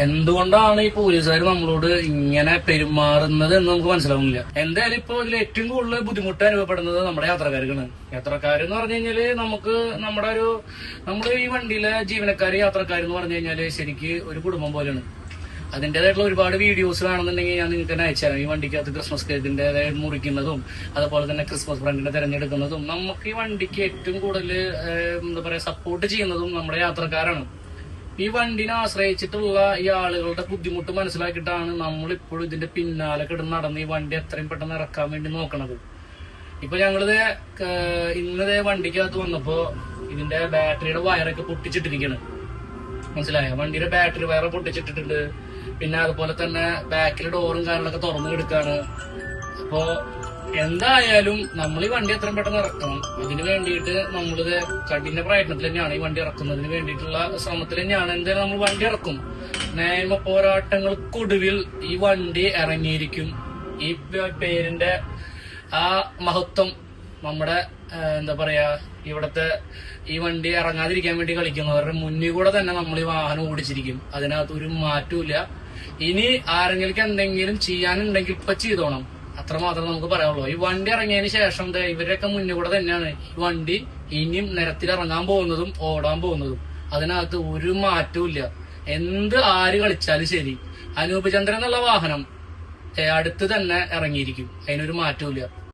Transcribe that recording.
എന്തുകൊണ്ടാണ് ഈ പോലീസുകാർ നമ്മളോട് ഇങ്ങനെ പെരുമാറുന്നത് എന്ന് നമുക്ക് മനസ്സിലാവുന്നില്ല. എന്തായാലും ഇപ്പൊ ഇതിൽ ഏറ്റവും കൂടുതൽ ബുദ്ധിമുട്ട് അനുഭവപ്പെടുന്നത് നമ്മുടെ യാത്രക്കാർക്കാണ്. യാത്രക്കാരെന്ന് പറഞ്ഞു കഴിഞ്ഞാല് നമ്മുടെ ഈ വണ്ടിയിലെ ജീവനക്കാര് യാത്രക്കാരെന്ന് പറഞ്ഞു കഴിഞ്ഞാല് ശരിക്ക് ഒരു കുടുംബം പോലെയാണ്. അതിന്റേതായിട്ടുള്ള ഒരുപാട് വീഡിയോസ് വേണമെന്നുണ്ടെങ്കിൽ ഞാൻ നിങ്ങൾക്ക് തന്നെ അയച്ചുതരാം. ഈ വണ്ടിക്കകത്ത് ക്രിസ്മസ് കേക്കിന്റെ മുറിക്കുന്നതും അതുപോലെ തന്നെ ക്രിസ്മസ് ഫ്രണ്ടിനെ തിരഞ്ഞെടുക്കുന്നതും നമുക്ക് ഈ വണ്ടിക്ക് ഏറ്റവും കൂടുതൽ സപ്പോർട്ട് ചെയ്യുന്നതും നമ്മുടെ യാത്രക്കാരാണ്. ഈ വണ്ടിനെ ആശ്രയിച്ചിട്ടുള്ള ഈ ആളുകളുടെ ബുദ്ധിമുട്ട് മനസ്സിലാക്കിയിട്ടാണ് നമ്മളിപ്പോഴും ഇതിന്റെ പിന്നാലെ കിടന്ന് നടന്ന് ഈ വണ്ടി എത്രയും പെട്ടെന്ന് ഇറക്കാൻ വേണ്ടി നോക്കണത്. ഇപ്പൊ ഞങ്ങളിത് ഇന്നതേ വണ്ടിക്കകത്ത് വന്നപ്പോ ഇതിന്റെ ബാറ്ററിയുടെ വയറൊക്കെ പൊട്ടിച്ചിട്ടിരിക്കുകയാണ്. മനസ്സിലായോ? വണ്ടിയുടെ ബാറ്ററി വയറ് പൊട്ടിച്ചിട്ടിട്ടുണ്ട്. പിന്നെ അതുപോലെ തന്നെ ബാക്കിലെ ഡോറും കാര്യങ്ങളൊക്കെ തുറന്നു കിടക്കാണ്. അപ്പോ എന്തായാലും നമ്മൾ ഈ വണ്ടി എത്രയും പെട്ടെന്ന് ഇറക്കണം. അതിന് വേണ്ടിയിട്ട് നമ്മളിത് കഠിന പ്രയത്നത്തിൽ തന്നെയാണ് ഈ വണ്ടി ഇറക്കുന്നതിന് വേണ്ടിയിട്ടുള്ള ശ്രമത്തിൽ തന്നെയാണ്. എന്തായാലും നമ്മൾ വണ്ടി ഇറക്കും. നിയമ പോരാട്ടങ്ങൾക്കൊടുവിൽ ഈ വണ്ടി ഇറങ്ങിയിരിക്കും. ഈ പേരിന്റെ ആ മഹത്വം നമ്മുടെ ഇവിടത്തെ ഈ വണ്ടി ഇറങ്ങാതിരിക്കാൻ വേണ്ടി കളിക്കുന്നവരുടെ മുന്നിൽ കൂടെ തന്നെ നമ്മൾ ഈ വാഹനം ഓടിച്ചിരിക്കും. അതിനകത്ത് ഒരു മാറ്റമില്ല. ഇനി ആരെങ്കിലും എന്തെങ്കിലും ചെയ്യാനുണ്ടെങ്കിൽ ഇപ്പൊ ചെയ്തോണം. അത്രമാത്രം നമുക്ക് പറയാനുള്ളൂ. ഈ വണ്ടി ഇറങ്ങിയതിന് ശേഷം ഇവരൊക്കെ മുന്നിൽ കൂടെ തന്നെയാണ് ഈ വണ്ടി ഇനിയും നിരത്തിൽ ഇറങ്ങാൻ പോകുന്നതും ഓടാൻ പോകുന്നതും. അതിനകത്ത് ഒരു മാറ്റവും ഇല്ല. ആര് കളിച്ചാലും ശരി, അനൂപ് ചന്ദ്രൻ എന്നുള്ള വാഹനം അടുത്ത് തന്നെ ഇറങ്ങിയിരിക്കും. അതിനൊരു മാറ്റവും ഇല്ല.